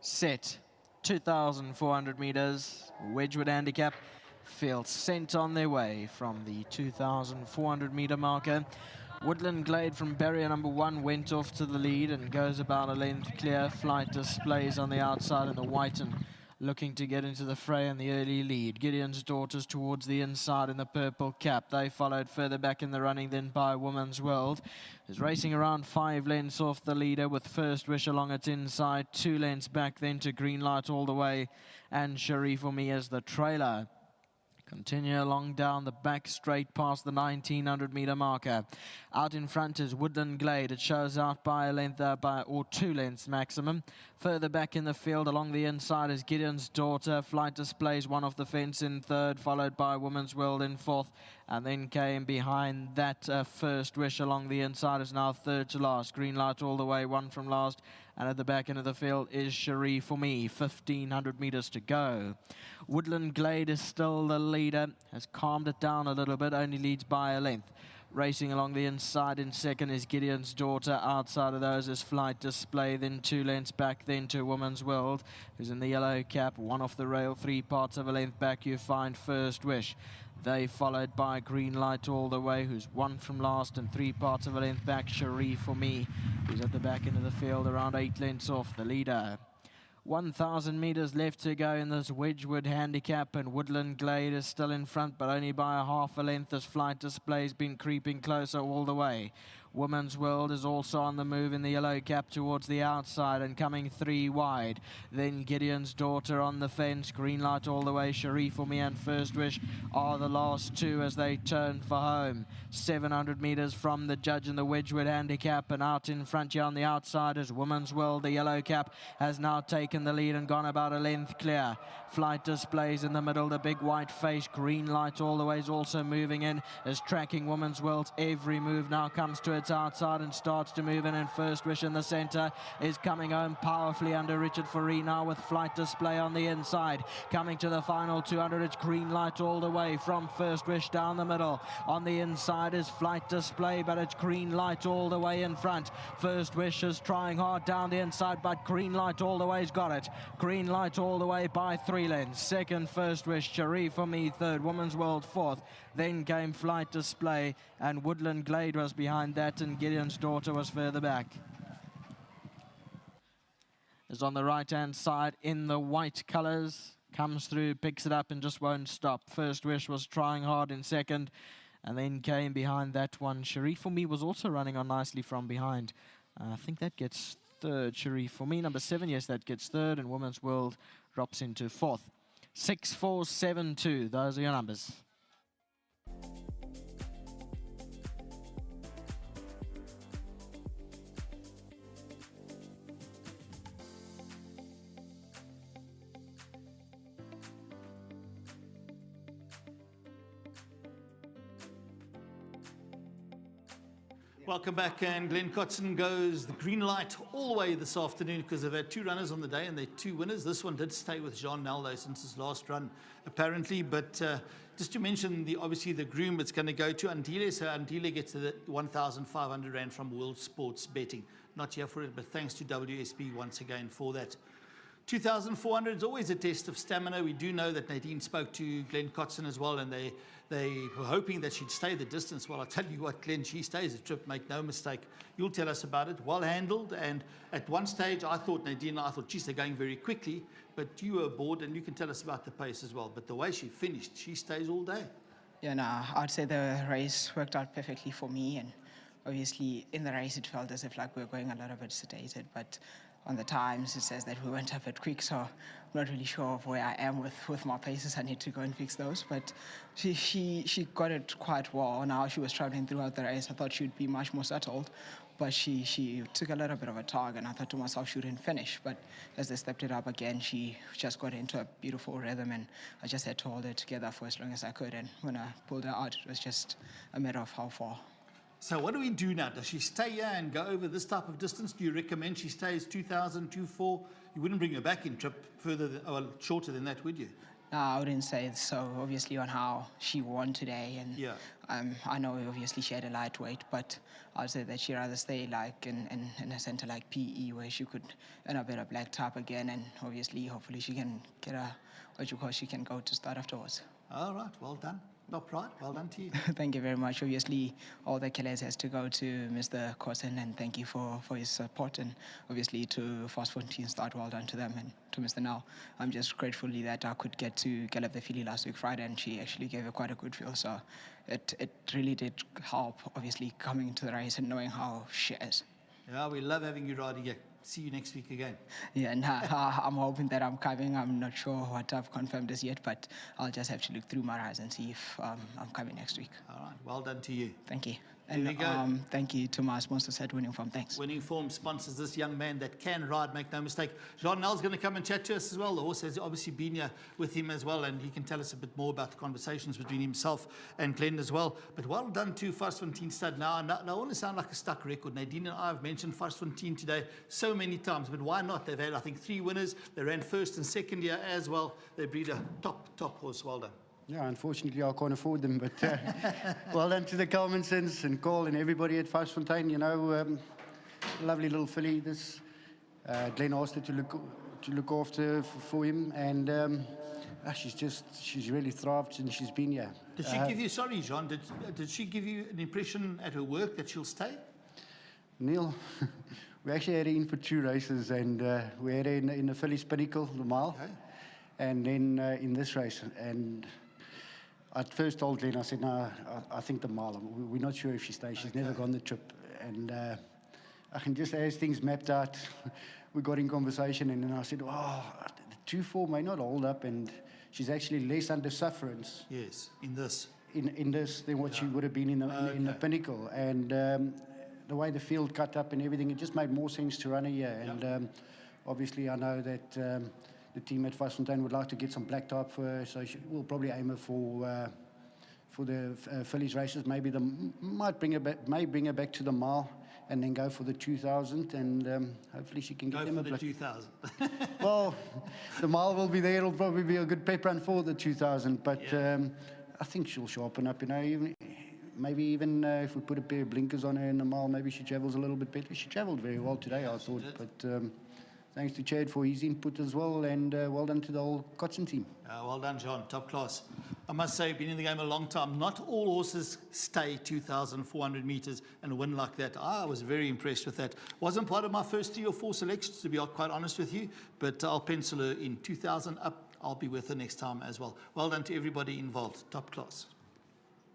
set. 2,400 meters, Wedgewood Handicap. Field sent on their way from the 2,400 meter marker. Woodland Glade from barrier number 1 went off to the lead and goes about a length clear. Flight Displays on the outside in the white and looking to get into the fray in the early lead. Gideon's Daughters towards the inside in the purple cap. They followed further back in the running then by Woman's World. Is racing around 5 lengths off the leader with First Wish along its inside. 2 lengths back then to Greenlight All the Way and Cherie For Me as the trailer. Continue along down the back straight past the 1,900 meter marker. Out in front is Woodland Glade. It shows out by a length, or 2 lengths maximum. Further back in the field along the inside is Gideon's Daughter. Flight Displays one off the fence in third, followed by Women's World in fourth. And then came behind that First Wish along the inside is now third to last. Greenlight All the Way, one from last. And at the back end of the field is Cherie For Me, 1,500 meters to go. Woodland Glade is still the leader, has calmed it down a little bit, only leads by a length. Racing along the inside in second is Gideon's Daughter. Outside of those is Flight Display, then 2 lengths back, then to Woman's World, who's in the yellow cap, one off the rail, 3 parts of a length back. You find First Wish. They followed by Greenlight All the Way, who's 1 from last and 3 parts of a length back. Cherie For Me, who's at the back end of the field, around 8 lengths off the leader. 1,000 meters left to go in this Wedgewood Handicap, and Woodland Glade is still in front, but only by a half a length as Flight Display's been creeping closer all the way. Woman's World is also on the move in the yellow cap towards the outside and coming 3 wide. Then Gideon's Daughter on the fence. Greenlight All the Way, Cherie For Me and First Wish are the last 2 as they turn for home. 700 meters from the judge in the Wedgewood Handicap, and out in front here on the outside is Woman's World. The yellow cap has now taken the lead and gone about a length clear. Flight Displays in the middle, the big white face. Greenlight All the Way is also moving in, is tracking Woman's World's every move. Now comes to its outside and starts to move in, and First Wish in the center is coming home powerfully under Richard Foree now with Flight Display on the inside. Coming to the final 200, it's Greenlight All the Way from First Wish down the middle. On the inside is Flight Display, but it's Greenlight All the Way in front. First Wish is trying hard down the inside, but Greenlight All the Way's got it. Greenlight All the Way by 3 lengths. Second, First Wish. Cherie For Me third. Woman's World fourth. Then came Flight Display, and Woodland Glade was behind that, and Gideon's Daughter was further back. Is on the right-hand side in the white colors. Comes through, picks it up, and just won't stop. First Wish was trying hard in second, and then came behind that one. Cherie For Me was also running on nicely from behind. I think that gets third. Cherie For Me, number 7, yes, that gets third, and Women's World drops into fourth. 6, 4, 7, 2. Those are your numbers. Welcome back, and Glenn Cotson goes the green light all the way this afternoon because they've had 2 runners on the day and they're 2 winners. This one did stay with Jean Naldo since his last run, apparently. But just to mention, obviously the groom it's going to go to Andile. So Andile gets the 1,500 Rand from World Sports Betting. Not here for it, but thanks to WSB once again for that. 2,400 is always a test of stamina. We do know that Nadine spoke to Glenn Cotson as well, and they were hoping that she'd stay the distance. Well, I'll tell you what, Glenn, she stays the trip, make no mistake. You'll tell us about it. Well handled, and at one stage, I thought, geez, they're going very quickly, but you were aboard, and you can tell us about the pace as well. But the way she finished, she stays all day. Yeah, no, I'd say the race worked out perfectly for me, and obviously in the race, it felt as if like we were going a little bit sedated, but on the times, it says that we went a bit quick, so I'm not really sure of where I am with my paces. I need to go and fix those, but she got it quite well. Now she was traveling throughout the race. I thought she would be much more settled, but she took a little bit of a tug, and I thought to myself she wouldn't finish, but as they stepped it up again, she just got into a beautiful rhythm, and I just had to hold it together for as long as I could, and when I pulled her out, it was just a matter of how far. So what do we do now? Does she stay here and go over this type of distance? Do you recommend she stays 2,000, 2,400? You wouldn't bring her back in trip further or shorter than that, would you? No, I wouldn't say so. Obviously, on how she won today, and Yeah. I know obviously she had a lightweight, but I'd say that she'd rather stay like in a center like PE where she could end up at a black top again, and obviously, hopefully, she can get a she can go to start afterwards. All right, well done. No pride, well done to you. Thank you very much. Obviously, all the accolades has to go to Mr. Corson, and thank you for his support. And obviously to Fast 14 start, well done to them, and to Mr. Now. I'm just gratefully that I could get to gallop the filly last week Friday, and she actually gave her quite a good feel. So it really did help, obviously, coming into the race and knowing how she is. Yeah, we love having you riding here. See you next week again. Yeah, and I'm hoping that I'm coming. I'm not sure what I've confirmed as yet, but I'll just have to look through my eyes and see if I'm coming next week. All right, well done to you. Thank you. There we go. Thank you to my sponsors at Winning Form. Thanks. Winning Form sponsors this young man that can ride, make no mistake. Jean Nell's going to come and chat to us as well. The horse has obviously been here with him as well, and he can tell us a bit more about the conversations between himself and Glenn as well. But well done to Varsfontein Stud. Now, I want to sound like a stuck record. Nadine and I have mentioned Varsfontein today so many times, but why not? They've had, I think, 3 winners. They ran first and second year as well. They breed a top horse. Well done. Yeah, unfortunately, I can't afford them, but well done to the Colemansons and Cole and everybody at Varsfontein. You know, lovely little filly. This Glenn asked her to look after for him, and she's really thrived since she's been here. Did she give you, sorry, Jean, did she give you an impression at her work that she'll stay? Neil, we actually had her in for 2 races, and we had her in the Fillies Pinnacle, the mile, Okay. and then in this race, and I first told Glenn, I said, no, I think the mile. We're not sure if she stays. She's never gone the trip. And I can just, as things mapped out, we got in conversation, and then I said, the 2-4 may not hold up, and she's actually less under sufferance. Yes, in this. In this than what she would have been in the Pinnacle. And the way the field cut up and everything, it just made more sense to run her here. And obviously I know that the team at Varsfontein would like to get some black type for her, so we'll probably aim her for the fillies races. Maybe might bring her back to the mile, and then go for the 2000, and hopefully she can get them a black. Go for the 2000. Well, the mile will be there. It'll probably be a good pep run for the 2000, but I think she'll sharpen up. You know, maybe even if we put a pair of blinkers on her in the mile, maybe she travels a little bit better. She travelled very well today, I thought, but. Thanks to Chad for his input as well, and well done to the whole Kotzen team. Well done, John. Top class. I must say, been in the game a long time. Not all horses stay 2,400 metres and win like that. I was very impressed with that. Wasn't part of my first 3 or 4 selections, to be quite honest with you, but I'll pencil her in 2,000 up. I'll be with her next time as well. Well done to everybody involved. Top class.